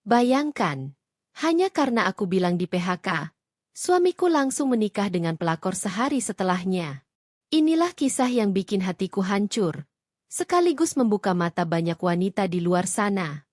Bayangkan, hanya karena aku bilang di PHK, suamiku langsung menikah dengan pelakor sehari setelahnya. Inilah kisah yang bikin hatiku hancur, sekaligus membuka mata banyak wanita di luar sana.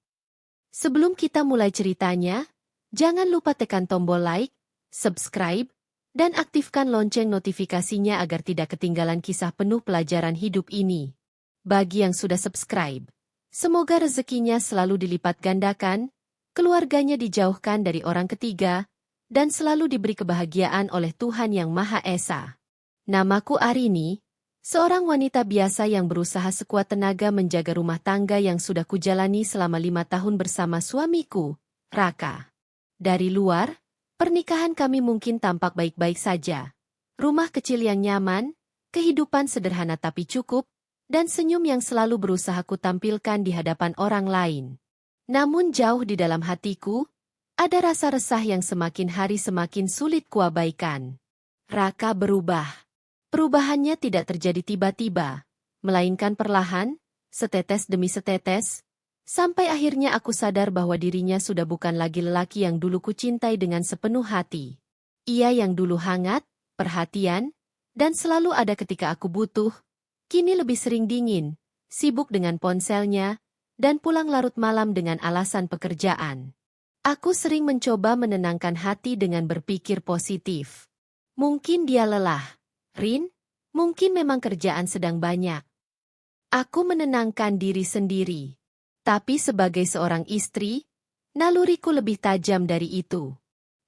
Sebelum kita mulai ceritanya, jangan lupa tekan tombol like, subscribe, dan aktifkan lonceng notifikasinya agar tidak ketinggalan kisah penuh pelajaran hidup ini. Bagi yang sudah subscribe, semoga rezekinya selalu dilipat gandakan, keluarganya dijauhkan dari orang ketiga, dan selalu diberi kebahagiaan oleh Tuhan Yang Maha Esa. Namaku Arini, seorang wanita biasa yang berusaha sekuat tenaga menjaga rumah tangga yang sudah kujalani selama 5 tahun bersama suamiku, Raka. Dari luar, pernikahan kami mungkin tampak baik-baik saja. Rumah kecil yang nyaman, kehidupan sederhana tapi cukup, dan senyum yang selalu berusaha kutampilkan di hadapan orang lain. Namun jauh di dalam hatiku, ada rasa resah yang semakin hari semakin sulit kuabaikan. Raka berubah. Perubahannya tidak terjadi tiba-tiba, melainkan perlahan, setetes demi setetes, sampai akhirnya aku sadar bahwa dirinya sudah bukan lagi lelaki yang dulu kucintai dengan sepenuh hati. Ia yang dulu hangat, perhatian, dan selalu ada ketika aku butuh, kini lebih sering dingin, sibuk dengan ponselnya, dan pulang larut malam dengan alasan pekerjaan. Aku sering mencoba menenangkan hati dengan berpikir positif. Mungkin dia lelah. Rin, mungkin memang kerjaan sedang banyak. Aku menenangkan diri sendiri. Tapi sebagai seorang istri, naluriku lebih tajam dari itu.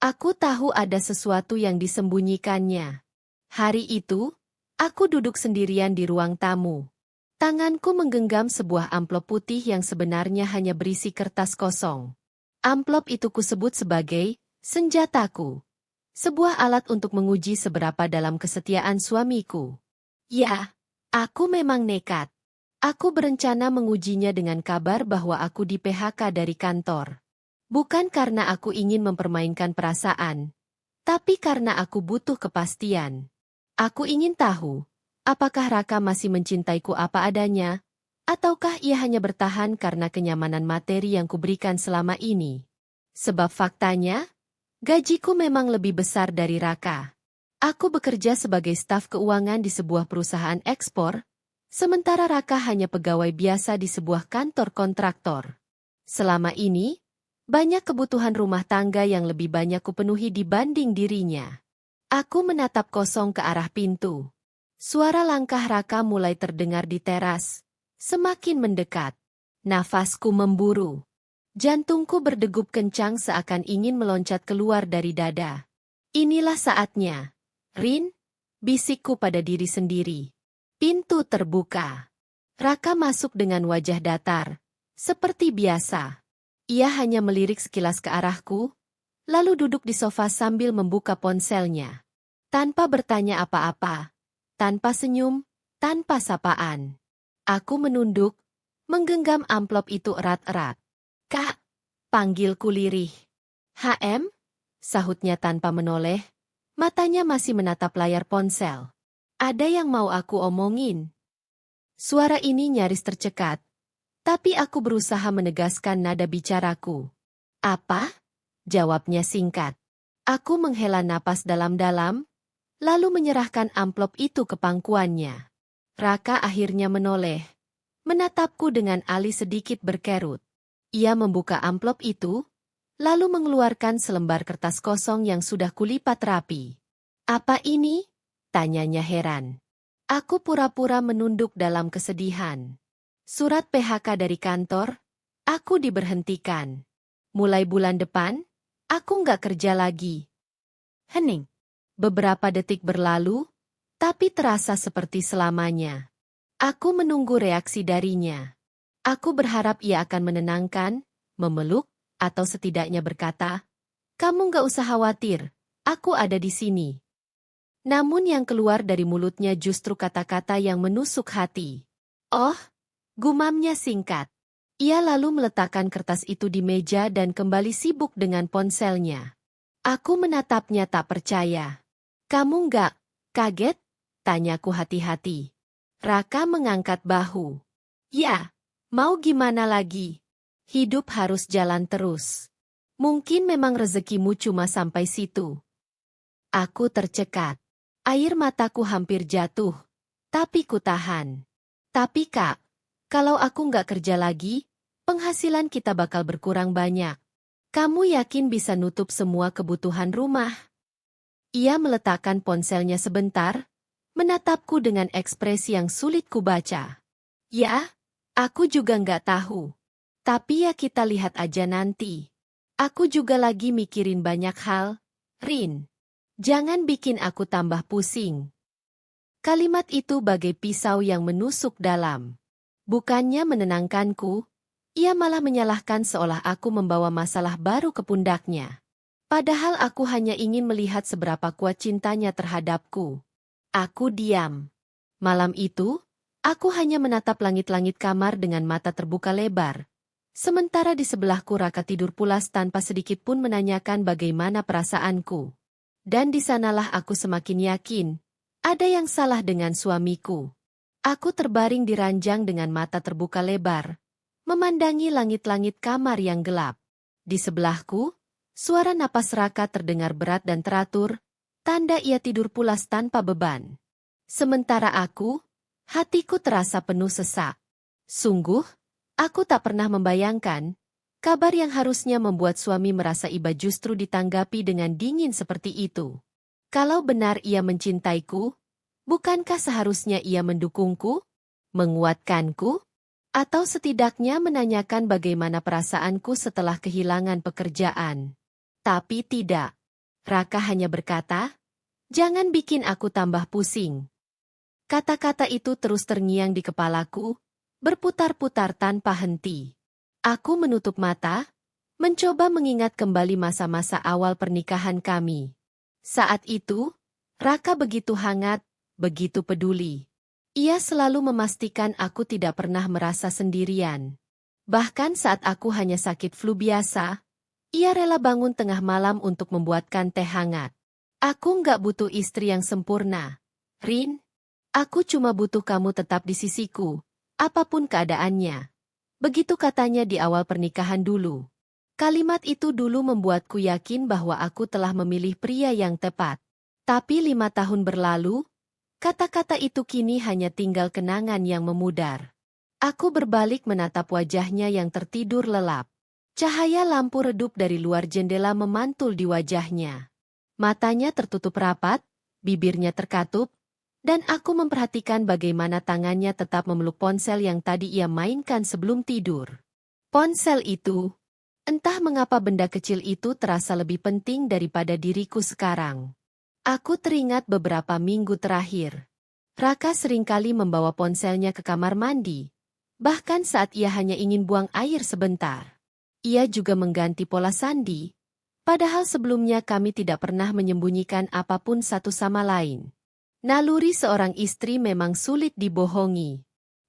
Aku tahu ada sesuatu yang disembunyikannya. Hari itu, aku duduk sendirian di ruang tamu. Tanganku menggenggam sebuah amplop putih yang sebenarnya hanya berisi kertas kosong. Amplop itu kusebut sebagai senjataku. Sebuah alat untuk menguji seberapa dalam kesetiaan suamiku. Ya, aku memang nekat. Aku berencana mengujinya dengan kabar bahwa aku di PHK dari kantor. Bukan karena aku ingin mempermainkan perasaan, tapi karena aku butuh kepastian. Aku ingin tahu, apakah Raka masih mencintaiku apa adanya, ataukah ia hanya bertahan karena kenyamanan materi yang kuberikan selama ini. Sebab faktanya, gajiku memang lebih besar dari Raka. Aku bekerja sebagai staf keuangan di sebuah perusahaan ekspor, sementara Raka hanya pegawai biasa di sebuah kantor kontraktor. Selama ini, banyak kebutuhan rumah tangga yang lebih banyak kupenuhi dibanding dirinya. Aku menatap kosong ke arah pintu. Suara langkah Raka mulai terdengar di teras, semakin mendekat. Nafasku memburu. Jantungku berdegup kencang seakan ingin meloncat keluar dari dada. Inilah saatnya. Rin, bisikku pada diri sendiri. Pintu terbuka. Raka masuk dengan wajah datar. Seperti biasa. Ia hanya melirik sekilas ke arahku, lalu duduk di sofa sambil membuka ponselnya. Tanpa bertanya apa-apa. Tanpa senyum, tanpa sapaan. Aku menunduk, menggenggam amplop itu erat-erat. Kak, panggilku lirih. HM? Sahutnya tanpa menoleh, matanya masih menatap layar ponsel. Ada yang mau aku omongin. Suara ini nyaris tercekat, tapi aku berusaha menegaskan nada bicaraku. Apa? Jawabnya singkat. Aku menghela napas dalam-dalam, lalu menyerahkan amplop itu ke pangkuannya. Raka akhirnya menoleh, menatapku dengan alis sedikit berkerut. Ia membuka amplop itu, lalu mengeluarkan selembar kertas kosong yang sudah kulipat rapi. Apa ini? Tanyanya heran. Aku pura-pura menunduk dalam kesedihan. Surat PHK dari kantor, aku diberhentikan. Mulai bulan depan, aku nggak kerja lagi. Hening. Beberapa detik berlalu, tapi terasa seperti selamanya. Aku menunggu reaksi darinya. Aku berharap ia akan menenangkan, memeluk, atau setidaknya berkata, "Kamu nggak usah khawatir, aku ada di sini." Namun yang keluar dari mulutnya justru kata-kata yang menusuk hati. Oh, gumamnya singkat. Ia lalu meletakkan kertas itu di meja dan kembali sibuk dengan ponselnya. Aku menatapnya tak percaya. "Kamu nggak kaget?" Tanyaku hati-hati. Raka mengangkat bahu. "Ya. Mau gimana lagi? Hidup harus jalan terus." Mungkin memang rezekimu cuma sampai situ. Aku tercekat. Air mataku hampir jatuh. Tapi ku tahan. Tapi Kak, kalau aku nggak kerja lagi, penghasilan kita bakal berkurang banyak. Kamu yakin bisa nutup semua kebutuhan rumah? Ia meletakkan ponselnya sebentar, menatapku dengan ekspresi yang sulit kubaca. Ya, aku juga nggak tahu. Tapi ya kita lihat aja nanti. Aku juga lagi mikirin banyak hal, Rin. Jangan bikin aku tambah pusing. Kalimat itu bagai pisau yang menusuk dalam. Bukannya menenangkanku, ia malah menyalahkan seolah aku membawa masalah baru ke pundaknya. Padahal aku hanya ingin melihat seberapa kuat cintanya terhadapku. Aku diam. Malam itu, aku hanya menatap langit-langit kamar dengan mata terbuka lebar. Sementara di sebelahku Raka tidur pulas tanpa sedikit pun menanyakan bagaimana perasaanku. Dan di sanalah aku semakin yakin, ada yang salah dengan suamiku. Aku terbaring di ranjang dengan mata terbuka lebar, memandangi langit-langit kamar yang gelap. Di sebelahku, suara napas Raka terdengar berat dan teratur, tanda ia tidur pulas tanpa beban. Sementara aku, hatiku terasa penuh sesak. Sungguh, aku tak pernah membayangkan, kabar yang harusnya membuat suami merasa iba justru ditanggapi dengan dingin seperti itu. Kalau benar ia mencintaiku, bukankah seharusnya ia mendukungku, menguatkanku, atau setidaknya menanyakan bagaimana perasaanku setelah kehilangan pekerjaan? Tapi tidak. Raka hanya berkata, "Jangan bikin aku tambah pusing." Kata-kata itu terus terngiang di kepalaku, berputar-putar tanpa henti. Aku menutup mata, mencoba mengingat kembali masa-masa awal pernikahan kami. Saat itu, Raka begitu hangat, begitu peduli. Ia selalu memastikan aku tidak pernah merasa sendirian. Bahkan saat aku hanya sakit flu biasa, ia rela bangun tengah malam untuk membuatkan teh hangat. Aku nggak butuh istri yang sempurna, Rin. Aku cuma butuh kamu tetap di sisiku, apapun keadaannya. Begitu katanya di awal pernikahan dulu. Kalimat itu dulu membuatku yakin bahwa aku telah memilih pria yang tepat. Tapi 5 tahun berlalu, kata-kata itu kini hanya tinggal kenangan yang memudar. Aku berbalik menatap wajahnya yang tertidur lelap. Cahaya lampu redup dari luar jendela memantul di wajahnya. Matanya tertutup rapat, bibirnya terkatup, dan aku memperhatikan bagaimana tangannya tetap memeluk ponsel yang tadi ia mainkan sebelum tidur. Ponsel itu, entah mengapa benda kecil itu terasa lebih penting daripada diriku sekarang. Aku teringat beberapa minggu terakhir. Raka seringkali membawa ponselnya ke kamar mandi, bahkan saat ia hanya ingin buang air sebentar. Ia juga mengganti pola sandi, padahal sebelumnya kami tidak pernah menyembunyikan apapun satu sama lain. Naluri seorang istri memang sulit dibohongi.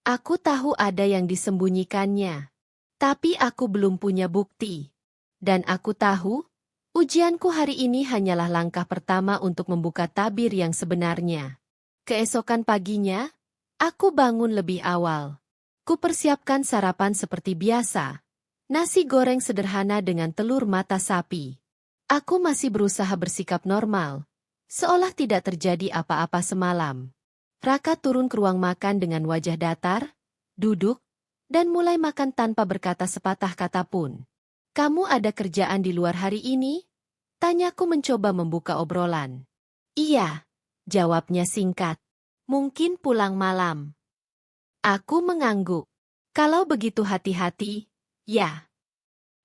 Aku tahu ada yang disembunyikannya. Tapi aku belum punya bukti. Dan aku tahu, ujianku hari ini hanyalah langkah pertama untuk membuka tabir yang sebenarnya. Keesokan paginya, aku bangun lebih awal. Kupersiapkan sarapan seperti biasa. Nasi goreng sederhana dengan telur mata sapi. Aku masih berusaha bersikap normal. Seolah tidak terjadi apa-apa semalam. Raka turun ke ruang makan dengan wajah datar, duduk, dan mulai makan tanpa berkata sepatah kata pun. "Kamu ada kerjaan di luar hari ini?" Tanyaku mencoba membuka obrolan. "Iya," jawabnya singkat. "Mungkin pulang malam." Aku mengangguk. "Kalau begitu hati-hati, ya."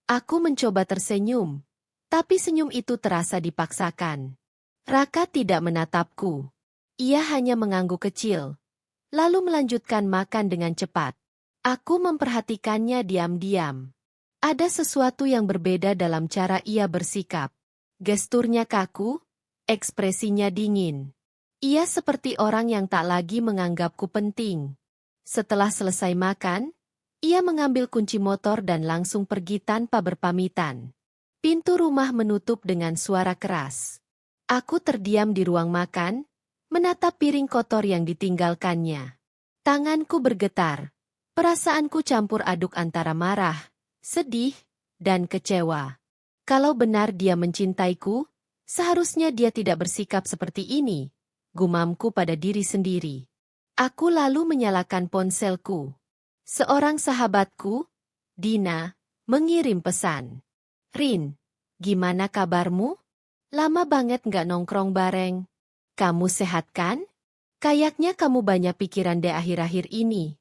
Aku mencoba tersenyum, tapi senyum itu terasa dipaksakan. Raka tidak menatapku. Ia hanya mengangguk kecil, lalu melanjutkan makan dengan cepat. Aku memperhatikannya diam-diam. Ada sesuatu yang berbeda dalam cara ia bersikap. Gesturnya kaku, ekspresinya dingin. Ia seperti orang yang tak lagi menganggapku penting. Setelah selesai makan, ia mengambil kunci motor dan langsung pergi tanpa berpamitan. Pintu rumah menutup dengan suara keras. Aku terdiam di ruang makan, menatap piring kotor yang ditinggalkannya. Tanganku bergetar. Perasaanku campur aduk antara marah, sedih, dan kecewa. Kalau benar dia mencintaiku, seharusnya dia tidak bersikap seperti ini, gumamku pada diri sendiri. Aku lalu menyalakan ponselku. Seorang sahabatku, Dina, mengirim pesan. Rin, gimana kabarmu? Lama banget nggak nongkrong bareng. Kamu sehat kan? Kayaknya kamu banyak pikiran deh akhir-akhir ini.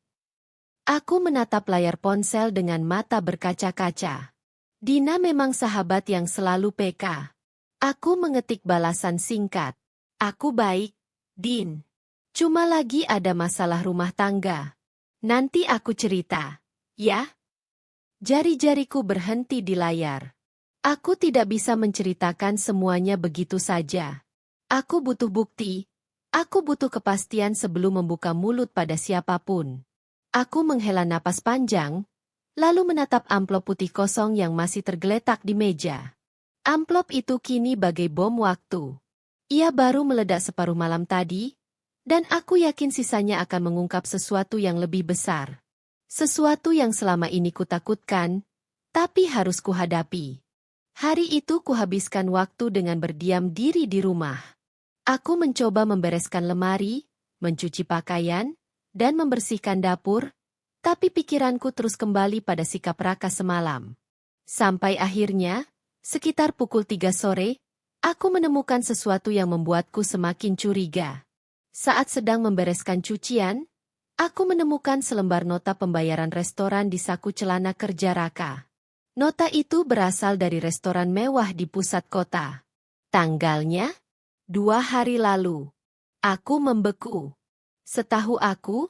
Aku menatap layar ponsel dengan mata berkaca-kaca. Dina memang sahabat yang selalu peka. Aku mengetik balasan singkat. Aku baik, Din. Cuma lagi ada masalah rumah tangga. Nanti aku cerita, ya? Jari-jariku berhenti di layar. Aku tidak bisa menceritakan semuanya begitu saja. Aku butuh bukti. Aku butuh kepastian sebelum membuka mulut pada siapapun. Aku menghela napas panjang, lalu menatap amplop putih kosong yang masih tergeletak di meja. Amplop itu kini bagai bom waktu. Ia baru meledak separuh malam tadi, dan aku yakin sisanya akan mengungkap sesuatu yang lebih besar. Sesuatu yang selama ini kutakutkan, tapi harus kuhadapi. Hari itu kuhabiskan waktu dengan berdiam diri di rumah. Aku mencoba membereskan lemari, mencuci pakaian, dan membersihkan dapur, tapi pikiranku terus kembali pada sikap Raka semalam. Sampai akhirnya, sekitar pukul 3 sore, aku menemukan sesuatu yang membuatku semakin curiga. Saat sedang membereskan cucian, aku menemukan selembar nota pembayaran restoran di saku celana kerja Raka. Nota itu berasal dari restoran mewah di pusat kota. Tanggalnya? 2 hari lalu. Aku membeku. Setahu aku,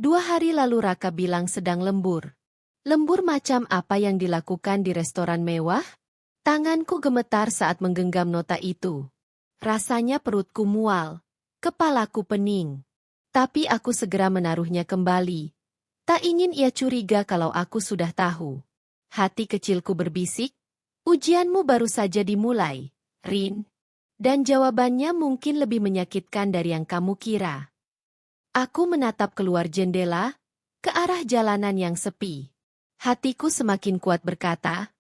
2 hari lalu Raka bilang sedang lembur. Lembur macam apa yang dilakukan di restoran mewah? Tanganku gemetar saat menggenggam nota itu. Rasanya perutku mual, kepalaku pening. Tapi aku segera menaruhnya kembali. Tak ingin ia curiga kalau aku sudah tahu. Hati kecilku berbisik, ujianmu baru saja dimulai, Rin. Dan jawabannya mungkin lebih menyakitkan dari yang kamu kira. Aku menatap keluar jendela, ke arah jalanan yang sepi. Hatiku semakin kuat berkata,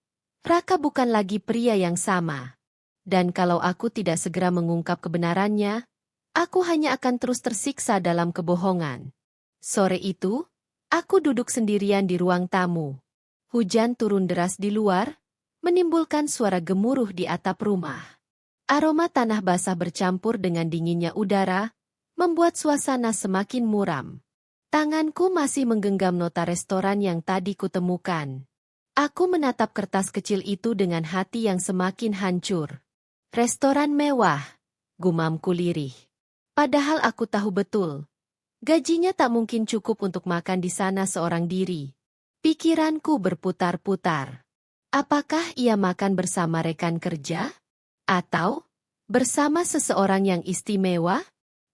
Raka bukan lagi pria yang sama. Dan kalau aku tidak segera mengungkap kebenarannya, aku hanya akan terus tersiksa dalam kebohongan. Sore itu, aku duduk sendirian di ruang tamu. Hujan turun deras di luar, menimbulkan suara gemuruh di atap rumah. Aroma tanah basah bercampur dengan dinginnya udara, membuat suasana semakin muram. Tanganku masih menggenggam nota restoran yang tadi kutemukan. Aku menatap kertas kecil itu dengan hati yang semakin hancur. Restoran mewah, gumamku lirih. Padahal aku tahu betul, gajinya tak mungkin cukup untuk makan di sana seorang diri. Pikiranku berputar-putar. Apakah ia makan bersama rekan kerja? Atau bersama seseorang yang istimewa?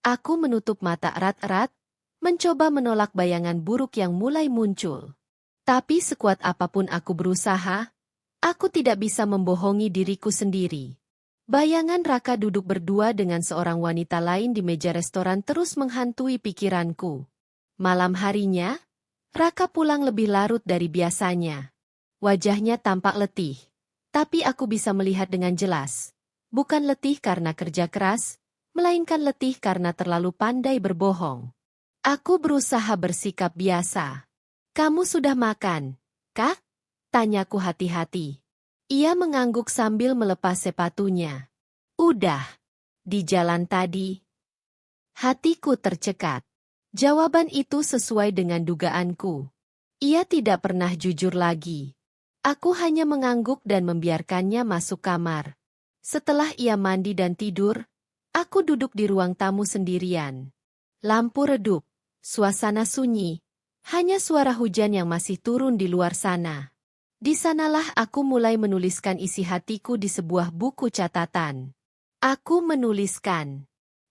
Aku menutup mata erat-erat, mencoba menolak bayangan buruk yang mulai muncul. Tapi sekuat apapun aku berusaha, aku tidak bisa membohongi diriku sendiri. Bayangan Raka duduk berdua dengan seorang wanita lain di meja restoran terus menghantui pikiranku. Malam harinya, Raka pulang lebih larut dari biasanya. Wajahnya tampak letih, tapi aku bisa melihat dengan jelas. Bukan letih karena kerja keras, melainkan letih karena terlalu pandai berbohong. Aku berusaha bersikap biasa. Kamu sudah makan, Kak? Tanyaku hati-hati. Ia mengangguk sambil melepas sepatunya. Udah. Di jalan tadi. Hatiku tercekat. Jawaban itu sesuai dengan dugaanku. Ia tidak pernah jujur lagi. Aku hanya mengangguk dan membiarkannya masuk kamar. Setelah ia mandi dan tidur, aku duduk di ruang tamu sendirian. Lampu redup, suasana sunyi, hanya suara hujan yang masih turun di luar sana. Di sanalah aku mulai menuliskan isi hatiku di sebuah buku catatan. Aku menuliskan.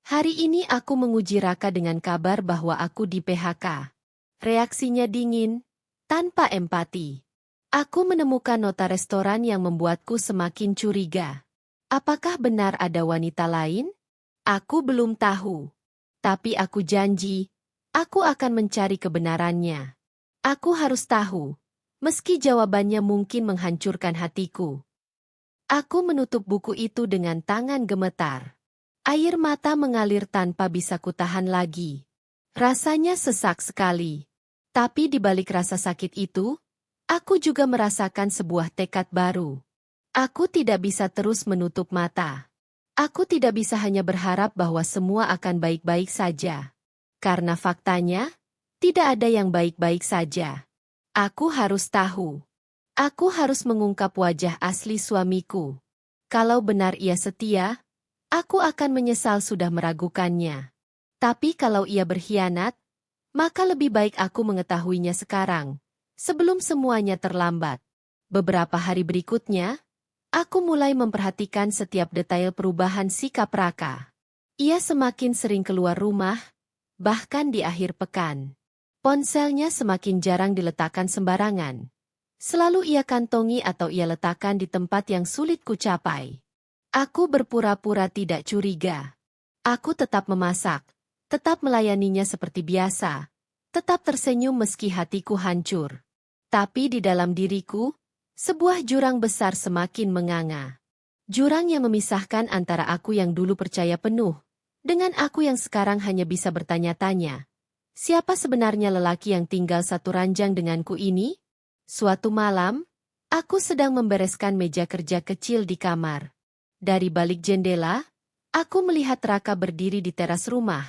Hari ini aku menguji Raka dengan kabar bahwa aku di PHK. Reaksinya dingin, tanpa empati. Aku menemukan nota restoran yang membuatku semakin curiga. Apakah benar ada wanita lain? Aku belum tahu. Tapi aku janji, aku akan mencari kebenarannya. Aku harus tahu, meski jawabannya mungkin menghancurkan hatiku. Aku menutup buku itu dengan tangan gemetar. Air mata mengalir tanpa bisa kutahan lagi. Rasanya sesak sekali. Tapi di balik rasa sakit itu, aku juga merasakan sebuah tekad baru. Aku tidak bisa terus menutup mata. Aku tidak bisa hanya berharap bahwa semua akan baik-baik saja. Karena faktanya, tidak ada yang baik-baik saja. Aku harus tahu. Aku harus mengungkap wajah asli suamiku. Kalau benar ia setia, aku akan menyesal sudah meragukannya. Tapi kalau ia berkhianat, maka lebih baik aku mengetahuinya sekarang, sebelum semuanya terlambat. Beberapa hari berikutnya, aku mulai memperhatikan setiap detail perubahan sikap Raka. Ia semakin sering keluar rumah, bahkan di akhir pekan. Ponselnya semakin jarang diletakkan sembarangan. Selalu ia kantongi atau ia letakkan di tempat yang sulit kucapai. Aku berpura-pura tidak curiga. Aku tetap memasak, tetap melayaninya seperti biasa, tetap tersenyum meski hatiku hancur. Tapi di dalam diriku, sebuah jurang besar semakin menganga. Jurang yang memisahkan antara aku yang dulu percaya penuh, dengan aku yang sekarang hanya bisa bertanya-tanya. Siapa sebenarnya lelaki yang tinggal satu ranjang denganku ini? Suatu malam, aku sedang membereskan meja kerja kecil di kamar. Dari balik jendela, aku melihat Raka berdiri di teras rumah,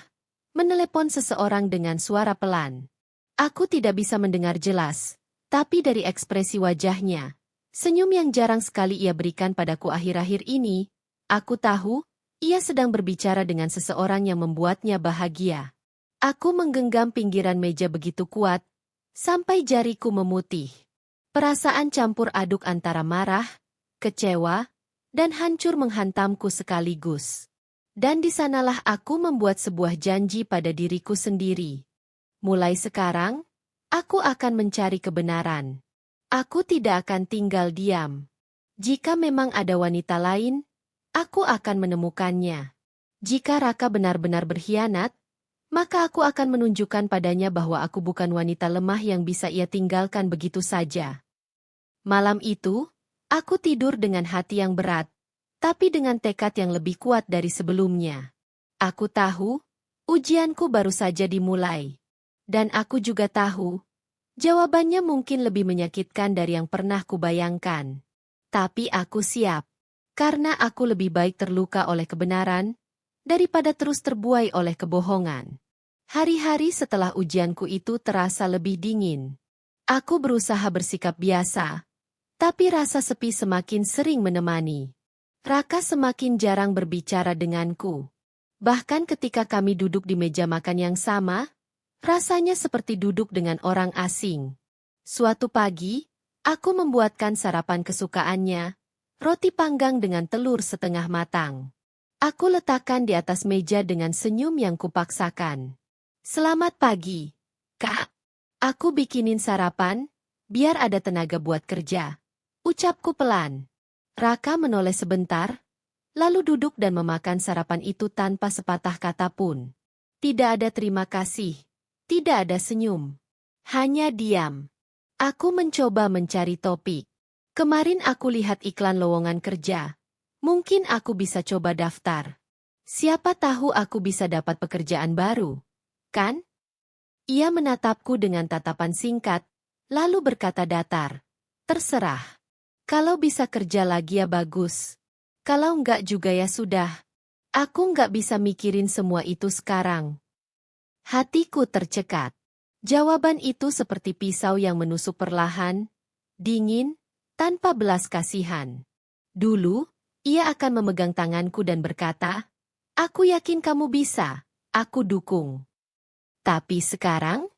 menelepon seseorang dengan suara pelan. Aku tidak bisa mendengar jelas, tapi dari ekspresi wajahnya, senyum yang jarang sekali ia berikan padaku akhir-akhir ini, aku tahu, ia sedang berbicara dengan seseorang yang membuatnya bahagia. Aku menggenggam pinggiran meja begitu kuat, sampai jariku memutih. Perasaan campur aduk antara marah, kecewa, dan hancur menghantamku sekaligus. Dan di sanalah aku membuat sebuah janji pada diriku sendiri. Mulai sekarang, aku akan mencari kebenaran. Aku tidak akan tinggal diam. Jika memang ada wanita lain, aku akan menemukannya. Jika Raka benar-benar berkhianat, maka aku akan menunjukkan padanya bahwa aku bukan wanita lemah yang bisa ia tinggalkan begitu saja. Malam itu, aku tidur dengan hati yang berat, tapi dengan tekad yang lebih kuat dari sebelumnya. Aku tahu, ujianku baru saja dimulai. Dan aku juga tahu, jawabannya mungkin lebih menyakitkan dari yang pernah kubayangkan. Tapi aku siap, karena aku lebih baik terluka oleh kebenaran, daripada terus terbuai oleh kebohongan. Hari-hari setelah ujianku itu terasa lebih dingin. Aku berusaha bersikap biasa, tapi rasa sepi semakin sering menemani. Raka semakin jarang berbicara denganku. Bahkan ketika kami duduk di meja makan yang sama, rasanya seperti duduk dengan orang asing. Suatu pagi, aku membuatkan sarapan kesukaannya, roti panggang dengan telur setengah matang. Aku letakkan di atas meja dengan senyum yang kupaksakan. Selamat pagi, Kak. Aku bikinin sarapan, biar ada tenaga buat kerja. Ucapku pelan. Raka menoleh sebentar, lalu duduk dan memakan sarapan itu tanpa sepatah kata pun. Tidak ada terima kasih, tidak ada senyum. Hanya diam. Aku mencoba mencari topik. Kemarin aku lihat iklan lowongan kerja. Mungkin aku bisa coba daftar. Siapa tahu aku bisa dapat pekerjaan baru. Kan? Ia menatapku dengan tatapan singkat, lalu berkata datar. Terserah. Kalau bisa kerja lagi ya bagus. Kalau enggak juga ya sudah. Aku enggak bisa mikirin semua itu sekarang. Hatiku tercekat. Jawaban itu seperti pisau yang menusuk perlahan, dingin, tanpa belas kasihan. Dulu, ia akan memegang tanganku dan berkata, "Aku yakin kamu bisa, aku dukung." Tapi sekarang,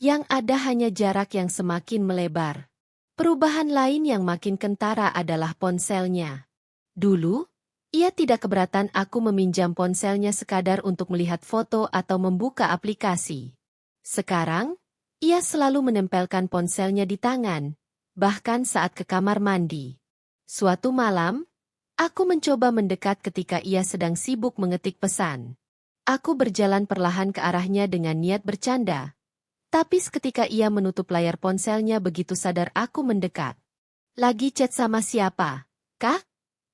yang ada hanya jarak yang semakin melebar. Perubahan lain yang makin kentara adalah ponselnya. Dulu, ia tidak keberatan aku meminjam ponselnya sekadar untuk melihat foto atau membuka aplikasi. Sekarang, ia selalu menempelkan ponselnya di tangan, bahkan saat ke kamar mandi. Suatu malam, aku mencoba mendekat ketika ia sedang sibuk mengetik pesan. Aku berjalan perlahan ke arahnya dengan niat bercanda. Tapi seketika ia menutup layar ponselnya begitu sadar aku mendekat. Lagi chat sama siapa, Kak?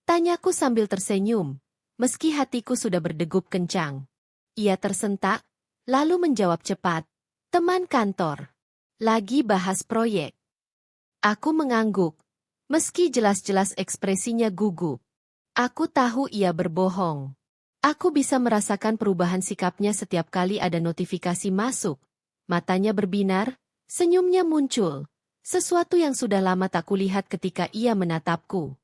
Tanyaku sambil tersenyum, meski hatiku sudah berdegup kencang. Ia tersentak, lalu menjawab cepat, "Teman kantor. Lagi bahas proyek." Aku mengangguk, meski jelas-jelas ekspresinya gugup. Aku tahu ia berbohong. Aku bisa merasakan perubahan sikapnya setiap kali ada notifikasi masuk. Matanya berbinar, senyumnya muncul. Sesuatu yang sudah lama tak kulihat ketika ia menatapku.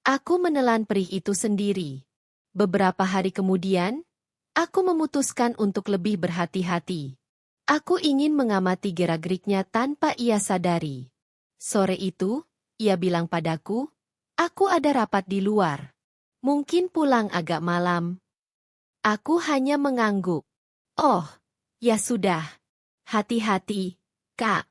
Aku menelan perih itu sendiri. Beberapa hari kemudian, aku memutuskan untuk lebih berhati-hati. Aku ingin mengamati gerak-geriknya tanpa ia sadari. Sore itu, ia bilang padaku, "Aku ada rapat di luar. Mungkin pulang agak malam." Aku hanya mengangguk. "Oh, ya sudah. Hati-hati, Kak."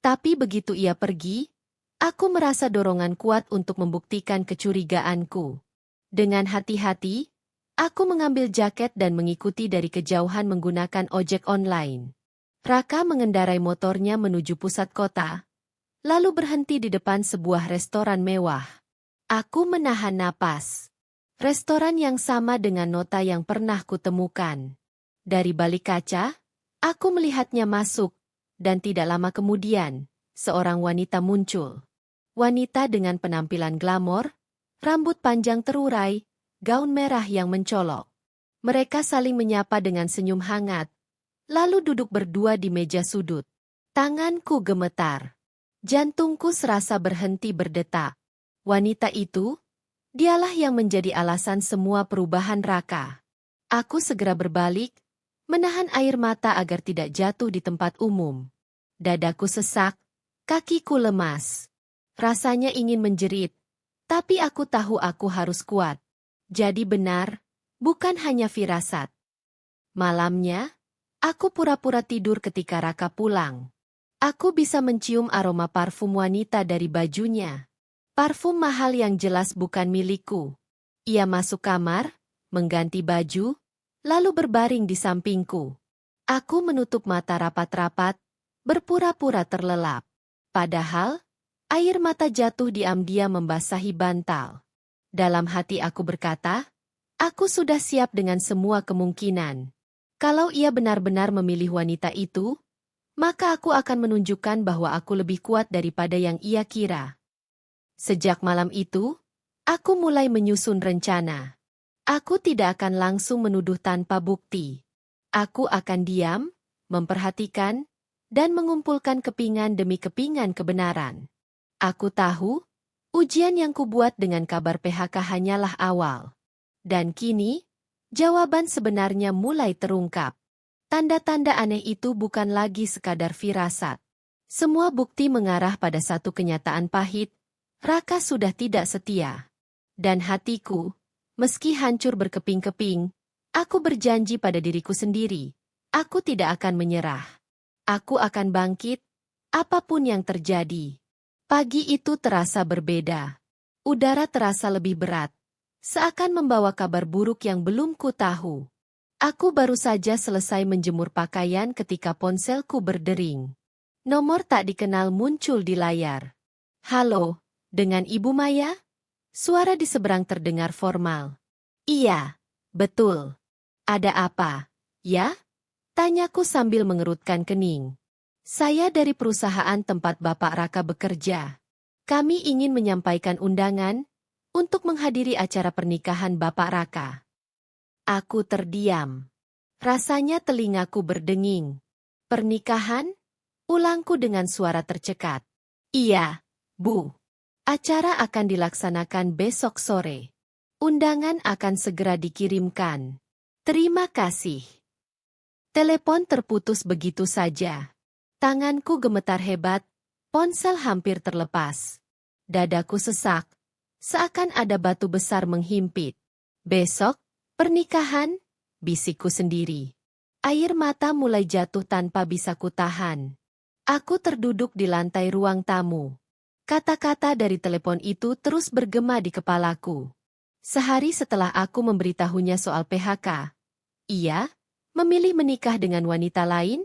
Tapi begitu ia pergi, aku merasa dorongan kuat untuk membuktikan kecurigaanku. Dengan hati-hati, aku mengambil jaket dan mengikuti dari kejauhan menggunakan ojek online. Raka mengendarai motornya menuju pusat kota, lalu berhenti di depan sebuah restoran mewah. Aku menahan napas. Restoran yang sama dengan nota yang pernah kutemukan. Dari balik kaca, aku melihatnya masuk, dan tidak lama kemudian, seorang wanita muncul. Wanita dengan penampilan glamor, rambut panjang terurai, gaun merah yang mencolok. Mereka saling menyapa dengan senyum hangat, lalu duduk berdua di meja sudut. Tanganku gemetar. Jantungku serasa berhenti berdetak. Wanita itu, dialah yang menjadi alasan semua perubahan Raka. Aku segera berbalik, menahan air mata agar tidak jatuh di tempat umum. Dadaku sesak, kakiku lemas. Rasanya ingin menjerit, tapi aku tahu aku harus kuat. Jadi benar, bukan hanya firasat. Malamnya, aku pura-pura tidur ketika Raka pulang. Aku bisa mencium aroma parfum wanita dari bajunya. Parfum mahal yang jelas bukan milikku. Ia masuk kamar, mengganti baju, lalu berbaring di sampingku. Aku menutup mata rapat-rapat, berpura-pura terlelap. Padahal, air mata jatuh diam-diam membasahi bantal. Dalam hati aku berkata, aku sudah siap dengan semua kemungkinan. Kalau ia benar-benar memilih wanita itu, maka aku akan menunjukkan bahwa aku lebih kuat daripada yang ia kira. Sejak malam itu, aku mulai menyusun rencana. Aku tidak akan langsung menuduh tanpa bukti. Aku akan diam, memperhatikan, dan mengumpulkan kepingan demi kepingan kebenaran. Aku tahu, ujian yang kubuat dengan kabar PHK hanyalah awal. Dan kini, jawaban sebenarnya mulai terungkap. Tanda-tanda aneh itu bukan lagi sekadar firasat. Semua bukti mengarah pada satu kenyataan pahit, Raka sudah tidak setia. Dan hatiku, meski hancur berkeping-keping, aku berjanji pada diriku sendiri, aku tidak akan menyerah. Aku akan bangkit, apapun yang terjadi. Pagi itu terasa berbeda. Udara terasa lebih berat, seakan membawa kabar buruk yang belum ku tahu. Aku baru saja selesai menjemur pakaian ketika ponselku berdering. Nomor tak dikenal muncul di layar. "Halo, dengan Ibu Maya?" Suara di seberang terdengar formal. "Iya, betul. Ada apa, ya?" Tanyaku sambil mengerutkan kening. "Saya dari perusahaan tempat Bapak Raka bekerja. Kami ingin menyampaikan undangan untuk menghadiri acara pernikahan Bapak Raka." Aku terdiam. Rasanya telingaku berdenging. "Pernikahan?" Ulangku dengan suara tercekat. "Iya, Bu. Acara akan dilaksanakan besok sore. Undangan akan segera dikirimkan. Terima kasih." Telepon terputus begitu saja. Tanganku gemetar hebat, ponsel hampir terlepas. Dadaku sesak, seakan ada batu besar menghimpit. "Besok, pernikahan?" bisikku sendiri. Air mata mulai jatuh tanpa bisa kutahan. Aku terduduk di lantai ruang tamu. Kata-kata dari telepon itu terus bergema di kepalaku. Sehari setelah aku memberitahunya soal PHK, ia memilih menikah dengan wanita lain.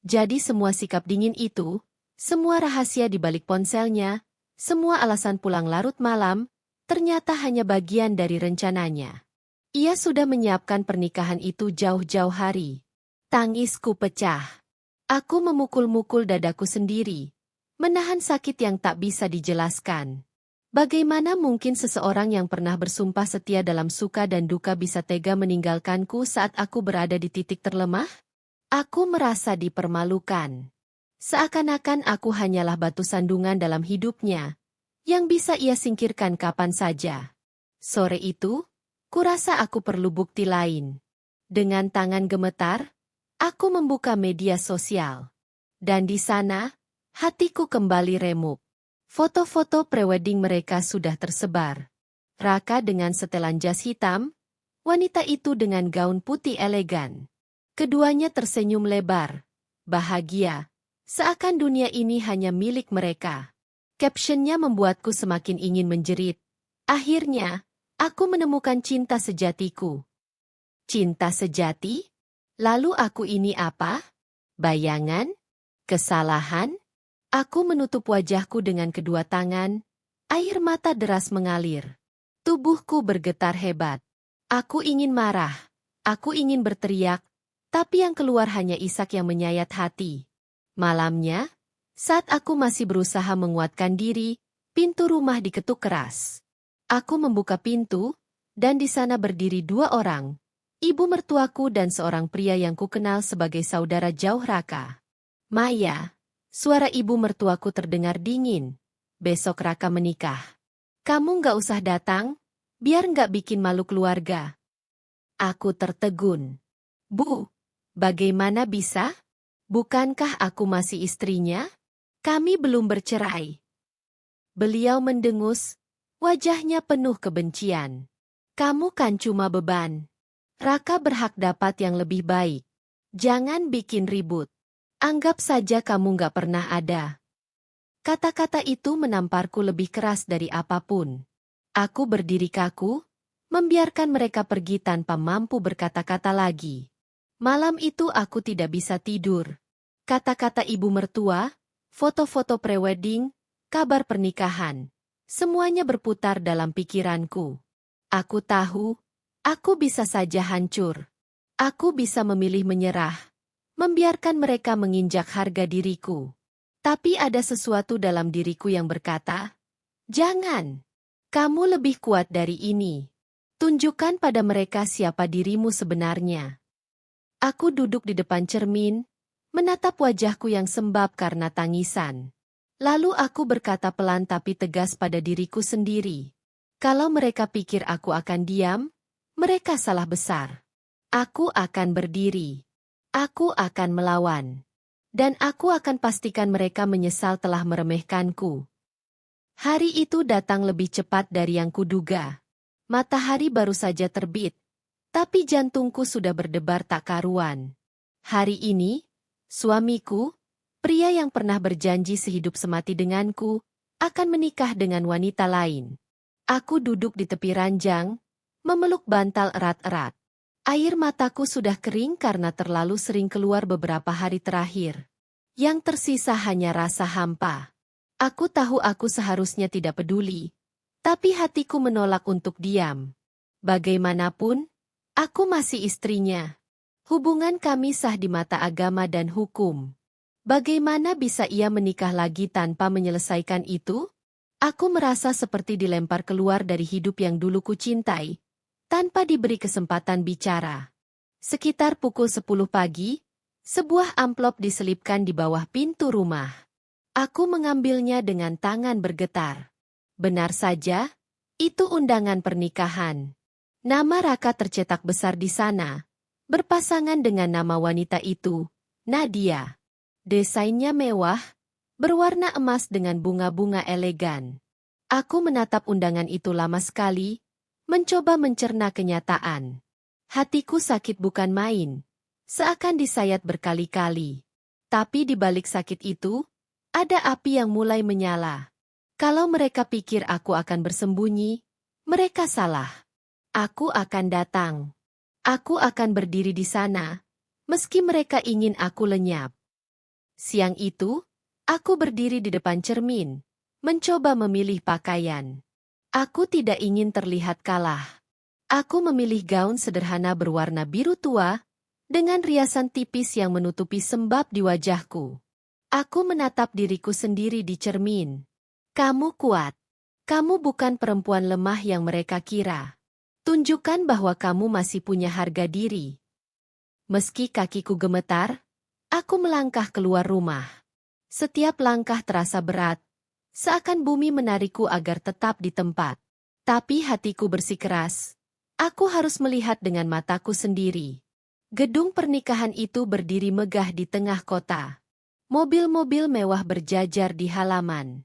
Jadi semua sikap dingin itu, semua rahasia di balik ponselnya, semua alasan pulang larut malam, ternyata hanya bagian dari rencananya. Ia sudah menyiapkan pernikahan itu jauh-jauh hari. Tangisku pecah. Aku memukul-mukul dadaku sendiri, menahan sakit yang tak bisa dijelaskan. Bagaimana mungkin seseorang yang pernah bersumpah setia dalam suka dan duka bisa tega meninggalkanku saat aku berada di titik terlemah? Aku merasa dipermalukan. Seakan-akan aku hanyalah batu sandungan dalam hidupnya, yang bisa ia singkirkan kapan saja. Sore itu, kurasa aku perlu bukti lain. Dengan tangan gemetar, aku membuka media sosial. Dan di sana, hatiku kembali remuk. Foto-foto prewedding mereka sudah tersebar. Raka dengan setelan jas hitam, wanita itu dengan gaun putih elegan. Keduanya tersenyum lebar, bahagia, seakan dunia ini hanya milik mereka. Captionnya membuatku semakin ingin menjerit. Akhirnya, aku menemukan cinta sejatiku. Cinta sejati? Lalu aku ini apa? Bayangan? Kesalahan? Aku menutup wajahku dengan kedua tangan, air mata deras mengalir. Tubuhku bergetar hebat. Aku ingin marah, aku ingin berteriak, tapi yang keluar hanya isak yang menyayat hati. Malamnya, saat aku masih berusaha menguatkan diri, pintu rumah diketuk keras. Aku membuka pintu, dan di sana berdiri dua orang, ibu mertuaku dan seorang pria yang kukenal sebagai saudara jauh Raka. Maya. Suara ibu mertuaku terdengar dingin. Besok Raka menikah. Kamu nggak usah datang, biar nggak bikin malu keluarga. Aku tertegun. Bu, bagaimana bisa? Bukankah aku masih istrinya? Kami belum bercerai. Beliau mendengus, wajahnya penuh kebencian. Kamu kan cuma beban. Raka berhak dapat yang lebih baik. Jangan bikin ribut. Anggap saja kamu nggak pernah ada. Kata-kata itu menamparku lebih keras dari apapun. Aku berdiri kaku, membiarkan mereka pergi tanpa mampu berkata-kata lagi. Malam itu aku tidak bisa tidur. Kata-kata ibu mertua, foto-foto prewedding, kabar pernikahan. Semuanya berputar dalam pikiranku. Aku tahu, aku bisa saja hancur. Aku bisa memilih menyerah. Membiarkan mereka menginjak harga diriku. Tapi ada sesuatu dalam diriku yang berkata, jangan. Kamu lebih kuat dari ini. Tunjukkan pada mereka siapa dirimu sebenarnya. Aku duduk di depan cermin, menatap wajahku yang sembab karena tangisan. Lalu aku berkata pelan tapi tegas pada diriku sendiri. Kalau mereka pikir aku akan diam, mereka salah besar. Aku akan berdiri. Aku akan melawan. Dan aku akan pastikan mereka menyesal telah meremehkanku. Hari itu datang lebih cepat dari yang kuduga. Matahari baru saja terbit, tapi jantungku sudah berdebar tak karuan. Hari ini, suamiku, pria yang pernah berjanji sehidup semati denganku, akan menikah dengan wanita lain. Aku duduk di tepi ranjang, memeluk bantal erat-erat. Air mataku sudah kering karena terlalu sering keluar beberapa hari terakhir. Yang tersisa hanya rasa hampa. Aku tahu aku seharusnya tidak peduli, tapi hatiku menolak untuk diam. Bagaimanapun, aku masih istrinya. Hubungan kami sah di mata agama dan hukum. Bagaimana bisa ia menikah lagi tanpa menyelesaikan itu? Aku merasa seperti dilempar keluar dari hidup yang dulu kucintai, tanpa diberi kesempatan bicara. Sekitar pukul 10 pagi, sebuah amplop diselipkan di bawah pintu rumah. Aku mengambilnya dengan tangan bergetar. Benar saja, itu undangan pernikahan. Nama Raka tercetak besar di sana, berpasangan dengan nama wanita itu, Nadia. Desainnya mewah, berwarna emas dengan bunga-bunga elegan. Aku menatap undangan itu lama sekali, mencoba mencerna kenyataan. Hatiku sakit bukan main, seakan disayat berkali-kali. Tapi di balik sakit itu, ada api yang mulai menyala. Kalau mereka pikir aku akan bersembunyi, mereka salah. Aku akan datang. Aku akan berdiri di sana, meski mereka ingin aku lenyap. Siang itu, aku berdiri di depan cermin, mencoba memilih pakaian. Aku tidak ingin terlihat kalah. Aku memilih gaun sederhana berwarna biru tua, dengan riasan tipis yang menutupi sembab di wajahku. Aku menatap diriku sendiri di cermin. Kamu kuat. Kamu bukan perempuan lemah yang mereka kira. Tunjukkan bahwa kamu masih punya harga diri. Meski kakiku gemetar, aku melangkah keluar rumah. Setiap langkah terasa berat, seakan bumi menarikku agar tetap di tempat. Tapi hatiku bersikeras. Aku harus melihat dengan mataku sendiri. Gedung pernikahan itu berdiri megah di tengah kota. Mobil-mobil mewah berjajar di halaman.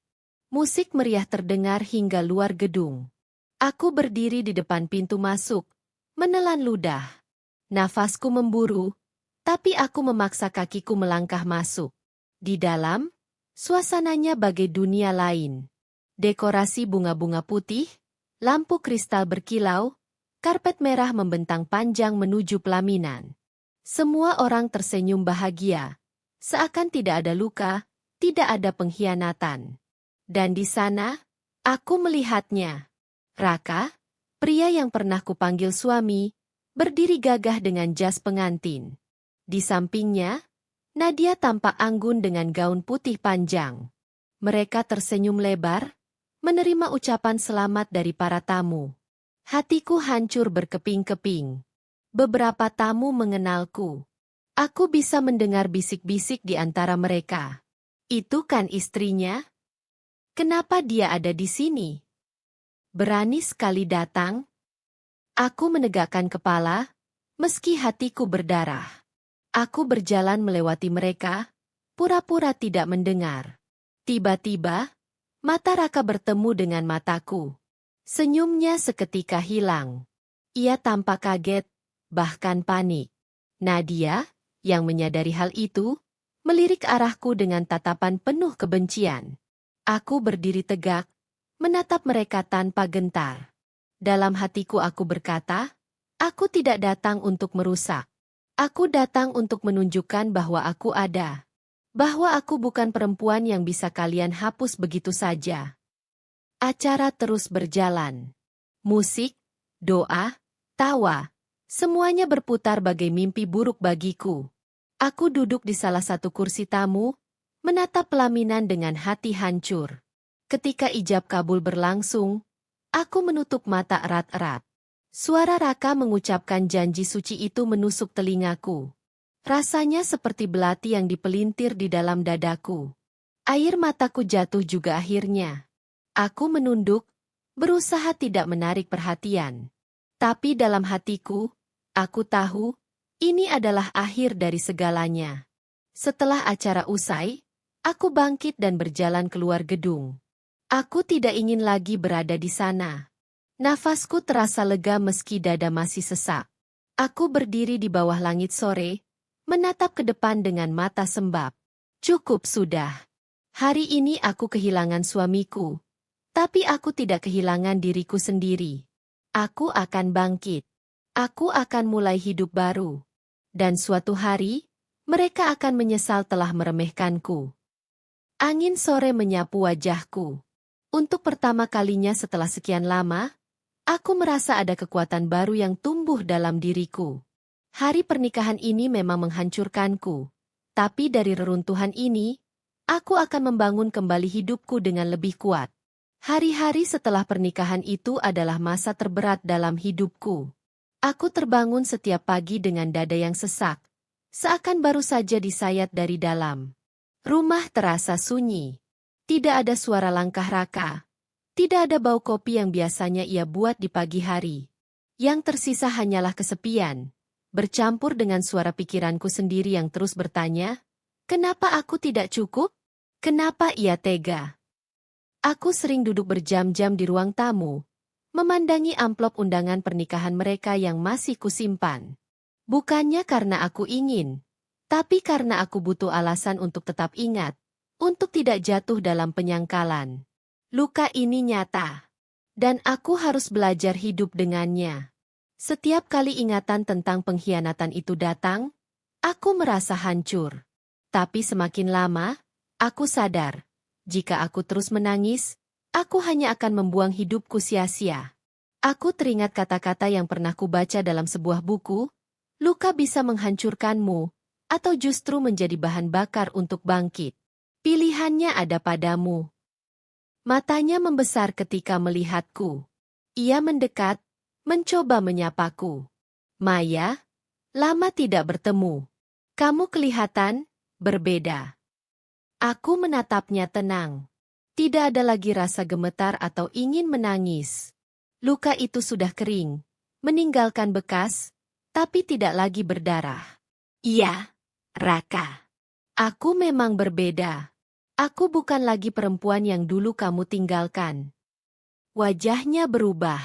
Musik meriah terdengar hingga luar gedung. Aku berdiri di depan pintu masuk, menelan ludah. Nafasku memburu, tapi aku memaksa kakiku melangkah masuk. Di dalam, suasananya bagai dunia lain. Dekorasi bunga-bunga putih, lampu kristal berkilau, karpet merah membentang panjang menuju pelaminan. Semua orang tersenyum bahagia, seakan tidak ada luka, tidak ada pengkhianatan. Dan di sana, aku melihatnya. Raka, pria yang pernah kupanggil suami, berdiri gagah dengan jas pengantin. Di sampingnya, Nadia tampak anggun dengan gaun putih panjang. Mereka tersenyum lebar, menerima ucapan selamat dari para tamu. Hatiku hancur berkeping-keping. Beberapa tamu mengenalku. Aku bisa mendengar bisik-bisik di antara mereka. Itu kan istrinya? Kenapa dia ada di sini? Berani sekali datang? Aku menegakkan kepala, meski hatiku berdarah. Aku berjalan melewati mereka, pura-pura tidak mendengar. Tiba-tiba, mata Raka bertemu dengan mataku. Senyumnya seketika hilang. Ia tampak kaget, bahkan panik. Nadia, yang menyadari hal itu, melirik arahku dengan tatapan penuh kebencian. Aku berdiri tegak, menatap mereka tanpa gentar. Dalam hatiku aku berkata, aku tidak datang untuk merusak. Aku datang untuk menunjukkan bahwa aku ada. Bahwa aku bukan perempuan yang bisa kalian hapus begitu saja. Acara terus berjalan. Musik, doa, tawa, semuanya berputar bagai mimpi buruk bagiku. Aku duduk di salah satu kursi tamu, menatap pelaminan dengan hati hancur. Ketika ijab kabul berlangsung, aku menutup mata erat-erat. Suara Raka mengucapkan janji suci itu menusuk telingaku. Rasanya seperti belati yang dipelintir di dalam dadaku. Air mataku jatuh juga akhirnya. Aku menunduk, berusaha tidak menarik perhatian. Tapi dalam hatiku, aku tahu, ini adalah akhir dari segalanya. Setelah acara usai, aku bangkit dan berjalan keluar gedung. Aku tidak ingin lagi berada di sana. Nafasku terasa lega meski dada masih sesak. Aku berdiri di bawah langit sore, menatap ke depan dengan mata sembab. Cukup sudah. Hari ini aku kehilangan suamiku. Tapi aku tidak kehilangan diriku sendiri. Aku akan bangkit. Aku akan mulai hidup baru. Dan suatu hari, mereka akan menyesal telah meremehkanku. Angin sore menyapu wajahku. Untuk pertama kalinya setelah sekian lama, aku merasa ada kekuatan baru yang tumbuh dalam diriku. Hari pernikahan ini memang menghancurkanku. Tapi dari reruntuhan ini, aku akan membangun kembali hidupku dengan lebih kuat. Hari-hari setelah pernikahan itu adalah masa terberat dalam hidupku. Aku terbangun setiap pagi dengan dada yang sesak, seakan baru saja disayat dari dalam. Rumah terasa sunyi. Tidak ada suara langkah Raka. Tidak ada bau kopi yang biasanya ia buat di pagi hari. Yang tersisa hanyalah kesepian, bercampur dengan suara pikiranku sendiri yang terus bertanya, kenapa aku tidak cukup? Kenapa ia tega? Aku sering duduk berjam-jam di ruang tamu, memandangi amplop undangan pernikahan mereka yang masih kusimpan. Bukannya karena aku ingin, tapi karena aku butuh alasan untuk tetap ingat, untuk tidak jatuh dalam penyangkalan. Luka ini nyata, dan aku harus belajar hidup dengannya. Setiap kali ingatan tentang pengkhianatan itu datang, aku merasa hancur. Tapi semakin lama, aku sadar, jika aku terus menangis, Aku hanya akan membuang hidupku sia-sia. Aku teringat kata-kata yang pernah kubaca dalam sebuah buku, luka bisa menghancurkanmu, atau justru menjadi bahan bakar untuk bangkit. Pilihannya ada padamu. Matanya membesar ketika melihatku. Ia mendekat, mencoba menyapaku. Maya, lama tidak bertemu. Kamu kelihatan berbeda. Aku menatapnya tenang. Tidak ada lagi rasa gemetar atau ingin menangis. Luka itu sudah kering, meninggalkan bekas, tapi tidak lagi berdarah. Iya, Raka. Aku memang berbeda. Aku bukan lagi perempuan yang dulu kamu tinggalkan. Wajahnya berubah.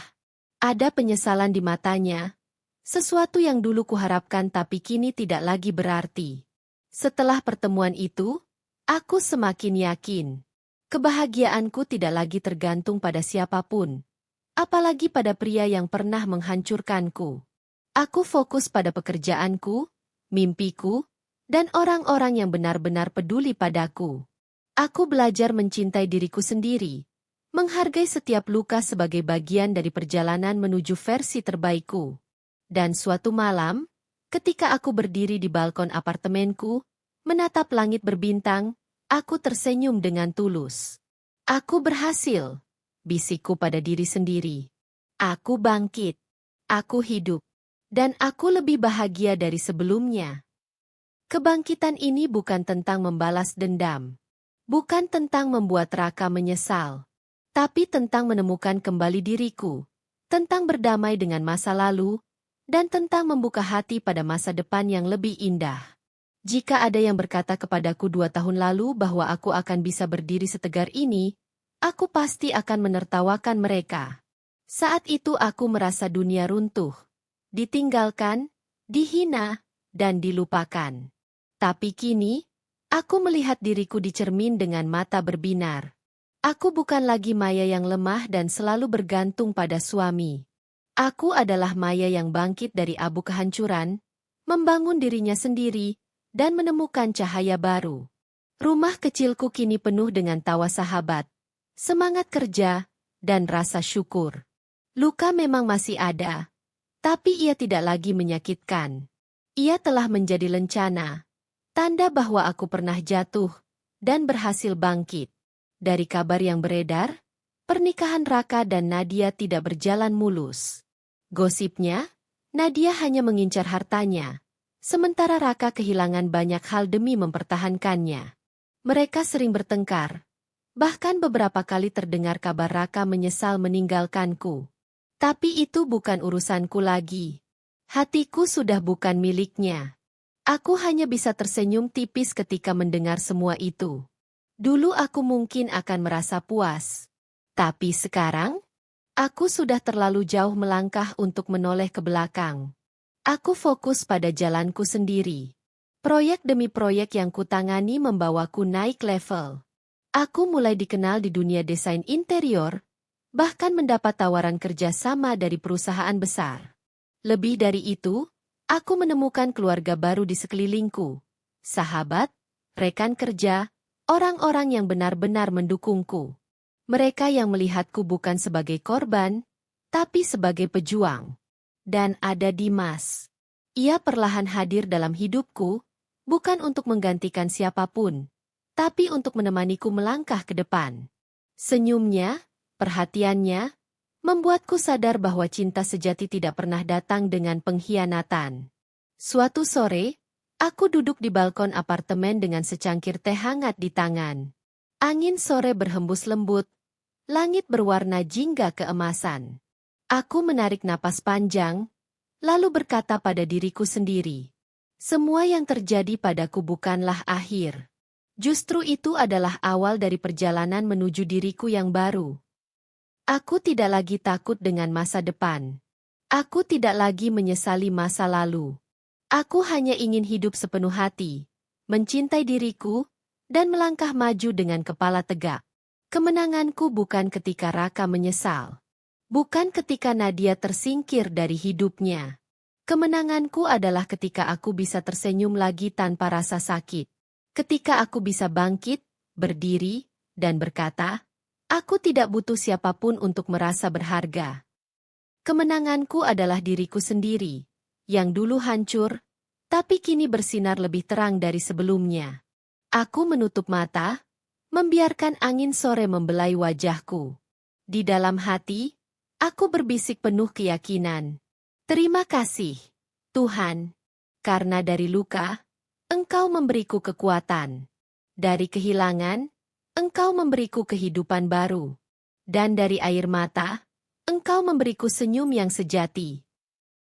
Ada penyesalan di matanya. Sesuatu yang dulu kuharapkan tapi kini tidak lagi berarti. Setelah pertemuan itu, aku semakin yakin. Kebahagiaanku tidak lagi tergantung pada siapapun. Apalagi pada pria yang pernah menghancurkanku. Aku fokus pada pekerjaanku, mimpiku, dan orang-orang yang benar-benar peduli padaku. Aku belajar mencintai diriku sendiri, menghargai setiap luka sebagai bagian dari perjalanan menuju versi terbaikku. Dan suatu malam, ketika aku berdiri di balkon apartemenku, menatap langit berbintang, aku tersenyum dengan tulus. Aku berhasil, bisikku pada diri sendiri. Aku bangkit, aku hidup, dan aku lebih bahagia dari sebelumnya. Kebangkitan ini bukan tentang membalas dendam, bukan tentang membuat Raka menyesal, tapi tentang menemukan kembali diriku, tentang berdamai dengan masa lalu, dan tentang membuka hati pada masa depan yang lebih indah. Jika ada yang berkata kepadaku 2 tahun lalu bahwa aku akan bisa berdiri setegar ini, aku pasti akan menertawakan mereka. Saat itu aku merasa dunia runtuh, ditinggalkan, dihina, dan dilupakan. Tapi kini, aku melihat diriku di cermin dengan mata berbinar. Aku bukan lagi Maya yang lemah dan selalu bergantung pada suami. Aku adalah Maya yang bangkit dari abu kehancuran, membangun dirinya sendiri, dan menemukan cahaya baru. Rumah kecilku kini penuh dengan tawa sahabat, semangat kerja, dan rasa syukur. Luka memang masih ada, tapi ia tidak lagi menyakitkan. Ia telah menjadi lencana, tanda bahwa aku pernah jatuh, dan berhasil bangkit. Dari kabar yang beredar, pernikahan Raka dan Nadia tidak berjalan mulus. Gosipnya, Nadia hanya mengincar hartanya, sementara Raka kehilangan banyak hal demi mempertahankannya. Mereka sering bertengkar. Bahkan beberapa kali terdengar kabar Raka menyesal meninggalkanku. Tapi itu bukan urusanku lagi. Hatiku sudah bukan miliknya. Aku hanya bisa tersenyum tipis ketika mendengar semua itu. Dulu aku mungkin akan merasa puas. Tapi sekarang, aku sudah terlalu jauh melangkah untuk menoleh ke belakang. Aku fokus pada jalanku sendiri. Proyek demi proyek yang kutangani membawaku naik level. Aku mulai dikenal di dunia desain interior, bahkan mendapat tawaran kerja sama dari perusahaan besar. Lebih dari itu, aku menemukan keluarga baru di sekelilingku. Sahabat, rekan kerja, orang-orang yang benar-benar mendukungku. Mereka yang melihatku bukan sebagai korban, tapi sebagai pejuang. Dan ada Dimas. Ia perlahan hadir dalam hidupku, bukan untuk menggantikan siapapun, tapi untuk menemaniku melangkah ke depan. Senyumnya, perhatiannya, membuatku sadar bahwa cinta sejati tidak pernah datang dengan pengkhianatan. Suatu sore, aku duduk di balkon apartemen dengan secangkir teh hangat di tangan. Angin sore berhembus lembut, langit berwarna jingga keemasan. Aku menarik napas panjang, lalu berkata pada diriku sendiri, semua yang terjadi padaku bukanlah akhir. Justru itu adalah awal dari perjalanan menuju diriku yang baru. Aku tidak lagi takut dengan masa depan. Aku tidak lagi menyesali masa lalu. Aku hanya ingin hidup sepenuh hati, mencintai diriku, dan melangkah maju dengan kepala tegak. Kemenanganku bukan ketika Raka menyesal. Bukan ketika Nadia tersingkir dari hidupnya. Kemenanganku adalah ketika aku bisa tersenyum lagi tanpa rasa sakit. Ketika aku bisa bangkit, berdiri, dan berkata, Aku tidak butuh siapapun untuk merasa berharga. Kemenanganku adalah diriku sendiri, yang dulu hancur, tapi kini bersinar lebih terang dari sebelumnya. Aku menutup mata, membiarkan angin sore membelai wajahku. Di dalam hati, aku berbisik penuh keyakinan. Terima kasih, Tuhan, karena dari luka, Engkau memberiku kekuatan. Dari kehilangan, Engkau memberiku kehidupan baru. Dan dari air mata, Engkau memberiku senyum yang sejati.